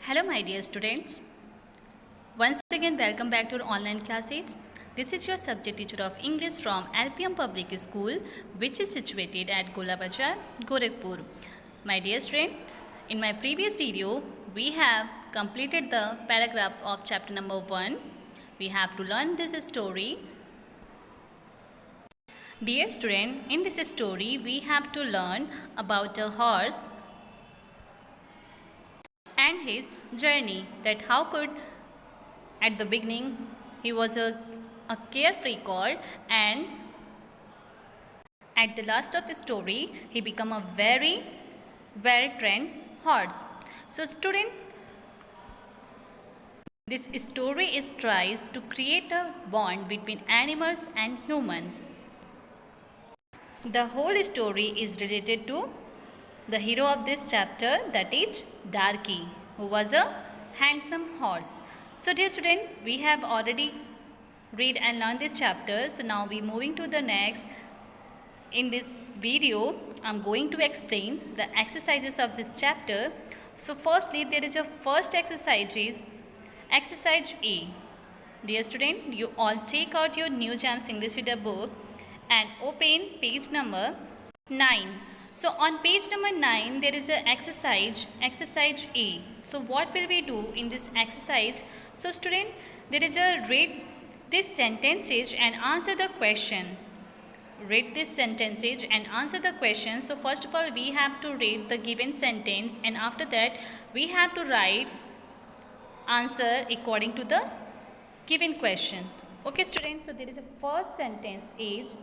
Hello my dear students. Once again welcome back to our online classes. This is your subject teacher of English from LPM Public School, which is situated at Gola Bazar, Gorakhpur. My dear student, in my previous video we have completed the paragraph of chapter number 1. We have to learn this story. Dear student, in this story we have to learn about a horse and his journey, that how could at the beginning he was a carefree god, and at the last of the story he became a very well trained horse. So student, this story is tries to create a bond between animals and humans. The whole story is related to the hero of this chapter, that is Darky, who was a handsome horse. So dear student, we have already read and learned this chapter. So now we moving to the next. In this video, I am going to explain the exercises of this chapter. So firstly, there is a first exercise is exercise A. Dear student, you all take out your New Gems English Reader book and open page number 9. So on page number 9 there is a exercise A. So what will we do in this exercise? So student, there is a read these sentences and answer the questions. Read these sentences and answer the questions. So first of all we have to read the given sentence, and after that we have to write answer according to the given question. Okay students, so there is a first sentence is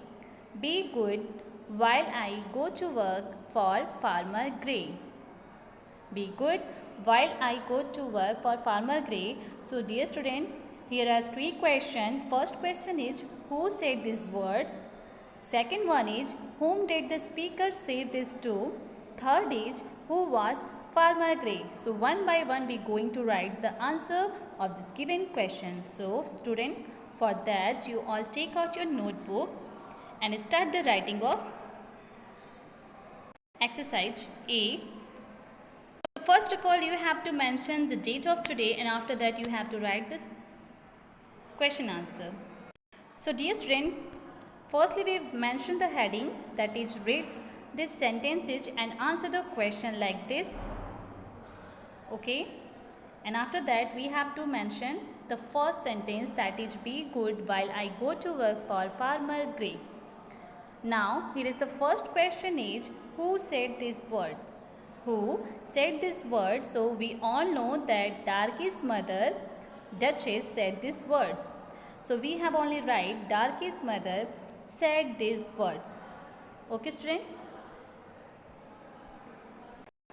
be good while I go to work for Farmer Gray. Be good while I go to work for Farmer Gray. So dear student, here are three questions. First question is who said these words? Second one is whom did the speaker say this to? Third is who was Farmer Gray? So one by one we are going to write the answer of this given question. So student, for that you all take out your notebook and start the writing of exercise A. So first of all you have to mention the date of today, and after that you have to write this question answer. So dear student, firstly we mention the heading, that is read these sentences and answer the question like this. Okay, and after that we have to mention the first sentence, that is be good while I go to work for Farmer Gray. Now here is the first question is who said this word? Who said this word? So we all know that Darky's mother Duchess said these words. So we have only write Darky's mother said these words. Okay student?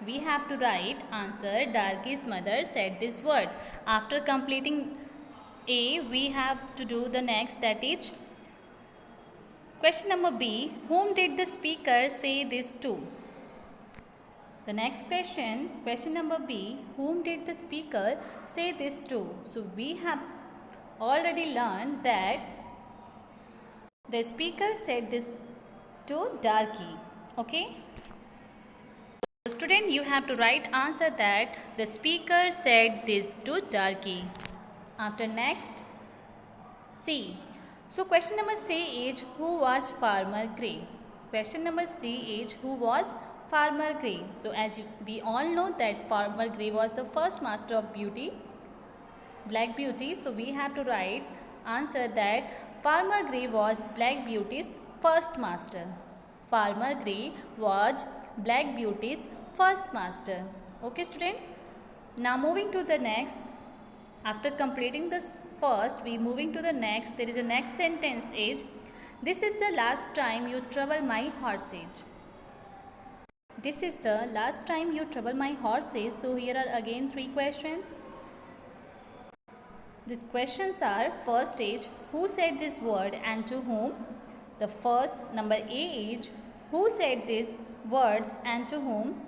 We have to write answer Darky's mother said this word. After completing A, we have to do the next, that is question number B, whom did the speaker say this to? The next question, question number B, whom did the speaker say this to? So we have already learned that the speaker said this to Darky. Okay? So student, you have to write answer that the speaker said this to Darky. After next, C. So question number C is who was Farmer Gray? Question number C is who was Farmer Gray? So as we all know that Farmer Gray was the first master of beauty, Black Beauty. So we have to write answer that Farmer Gray was Black Beauty's first master. Farmer Gray was Black Beauty's first master. Okay student? Now moving to the next. After completing the first, we moving to the next. There is a next sentence is this is the last time you trouble my horses. This is the last time you trouble my horses. So here are again three questions. These questions are first is who said this word and to whom? The first number A is who said these words and to whom?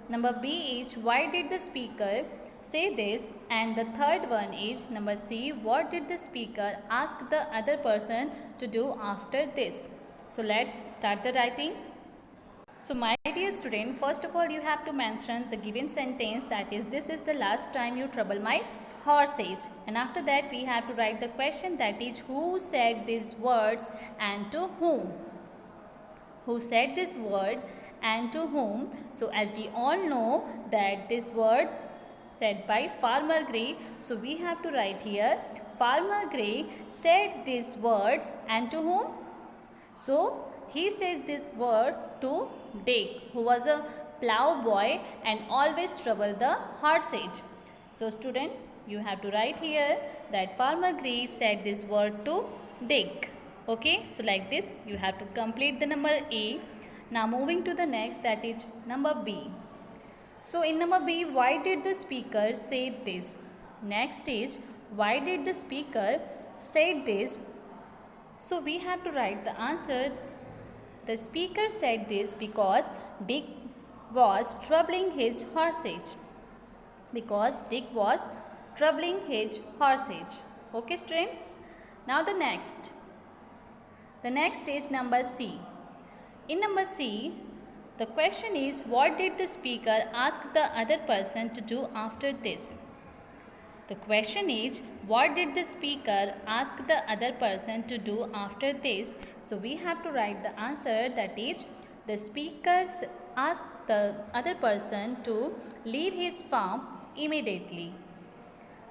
Number B is why did the speaker say this, and the third one is number C, what did the speaker ask the other person to do after this? So let's start the writing. So my dear student, first of all you have to mention the given sentence, that is, this is the last time you trouble my horse age. And after that we have to write the question, that is, who said these words and to whom? Who said this word and to whom? So as we all know that this word said by Farmer Gray, so we have to write here, Farmer Gray said these words and to whom? So he says this word to Dick, who was a plough boy and always troubled the horse age. So student, you have to write here that Farmer Gray said this word to Dick. Okay, so like this you have to complete the number A. Now moving to the next, that is number B. So in number B, why did the speaker say this? Next is, why did the speaker say this? So we have to write the answer. The speaker said this because Dick was troubling his horse age. Because Dick was troubling his horse age. Okay students? Now the next. The next is number C. In number C, the question is, what did the speaker ask the other person to do after this? The question is, what did the speaker ask the other person to do after this? So we have to write the answer, that is, the speaker asked the other person to leave his farm immediately.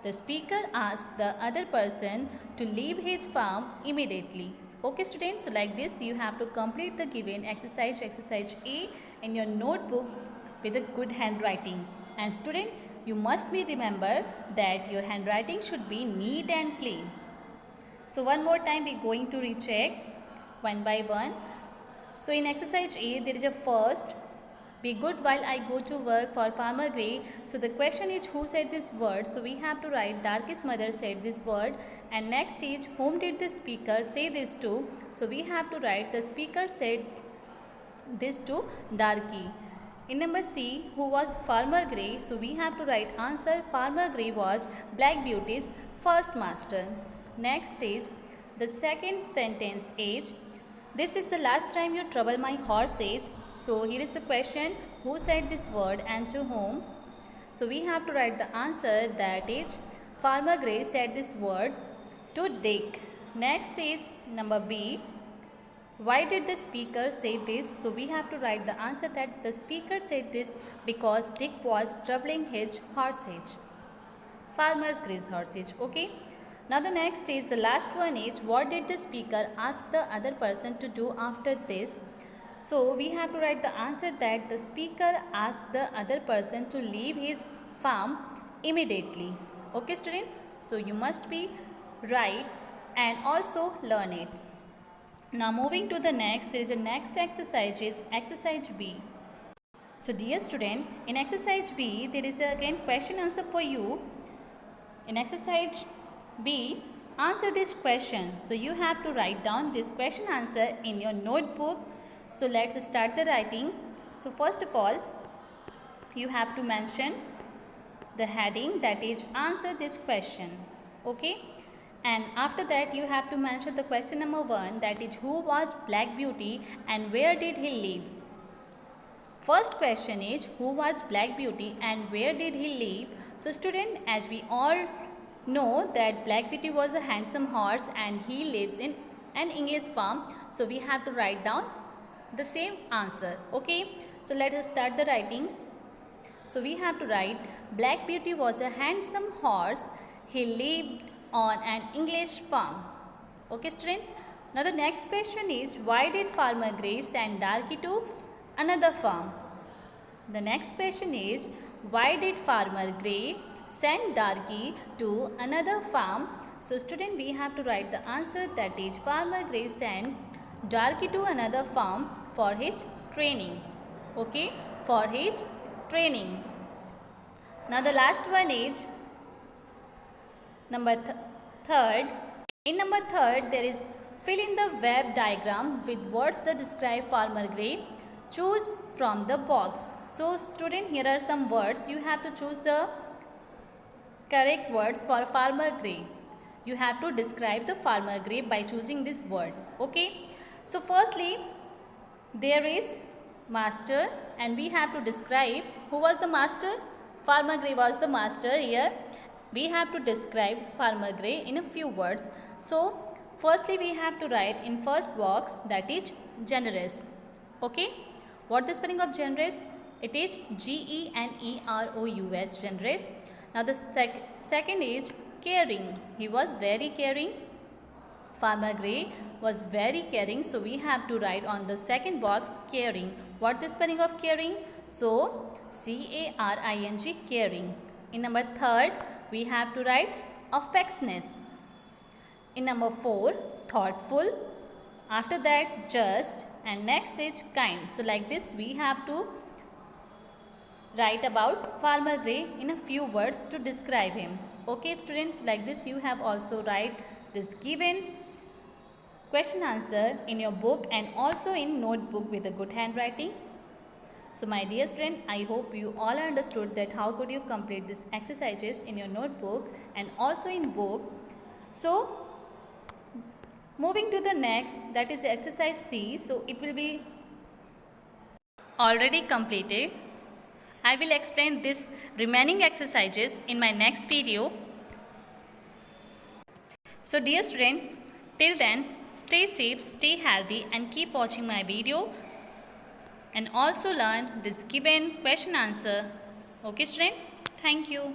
The speaker asked the other person to leave his farm immediately. Okay students, so like this you have to complete the given exercise A in your notebook with a good handwriting. And student, you must be remember that your handwriting should be neat and clean. So one more time we are going to recheck one by one. So in exercise A, there is a first, be good while I go to work, for Farmer Gray. So the question is, who said this word? So we have to write Darky's mother said this word. And next is, whom did the speaker say this to? So we have to write the speaker said this to Darky. In number C, who was Farmer Gray? So we have to write answer, Farmer Gray was Black Beauty's first master. Next is the second sentence age. This is the last time you trouble my horse age. So here is the question, who said this word and to whom? So we have to write the answer, that is, Farmer Gray said this word to Dick. Next is number B. Why did the speaker say this? So we have to write the answer, that the speaker said this because Dick was troubling his horse age. Farmer Gray's horse age. Okay. Now the next is, the last one is, what did the speaker ask the other person to do after this? So we have to write the answer, that the speaker asked the other person to leave his farm immediately. Okay student. So you must be right and also learn it. Now moving to the next, there is a next exercise, is exercise B. So dear student, in exercise B, there is again question answer for you. In exercise B, answer this question. So you have to write down this question answer in your notebook. So let's start the writing. So first of all, you have to mention the heading, that is, answer this question. Okay. And after that you have to mention the question number 1, that is, who was Black Beauty and where did he live? First question is, who was Black Beauty and where did he live? So student, as we all know that Black Beauty was a handsome horse and he lives in an English farm. So we have to write down the same answer. Okay. So let us start the writing. So we have to write, Black Beauty was a handsome horse. He lived on an English farm. Okay student. Now the next question is, why did Farmer Gray send Darky to another farm? The next question is, why did Farmer Gray send Darky to another farm? So student, we have to write the answer, that is, Farmer Gray sent Darky to another farm for his training. Okay, for his training. Now the last one is number third. In number third, there is fill in the web diagram with words that describe Farmer Gray. Choose from the box. So student, here are some words. You have to choose the correct words for Farmer Gray. You have to describe the Farmer Gray by choosing this word. Okay. So firstly, there is master, and we have to describe who was the master. Farmer Gray was the master here. We have to describe Farmer Gray in a few words. So firstly we have to write in first box, that is generous. Okay, what the spelling of generous? It is Generous, generous. Now the second is caring. He was very caring. Farmer Gray was very caring, so we have to write on the second box caring. What the spelling of caring? So Caring, caring. In number third, we have to write affectionate. In number 4, thoughtful. After that, just, and next is kind. So like this we have to write about Farmer Gray in a few words to describe him. Okay students, like this you have also write this given question answer in your book and also in notebook with a good handwriting. So my dear student, I hope you all understood that how could you complete these exercises in your notebook and also in book. So moving to the next, that is exercise C. So it will be already completed. I will explain this remaining exercises in my next video. So dear student, till then, stay safe, stay healthy and keep watching my video and also learn this given question answer. Okay student, thank you.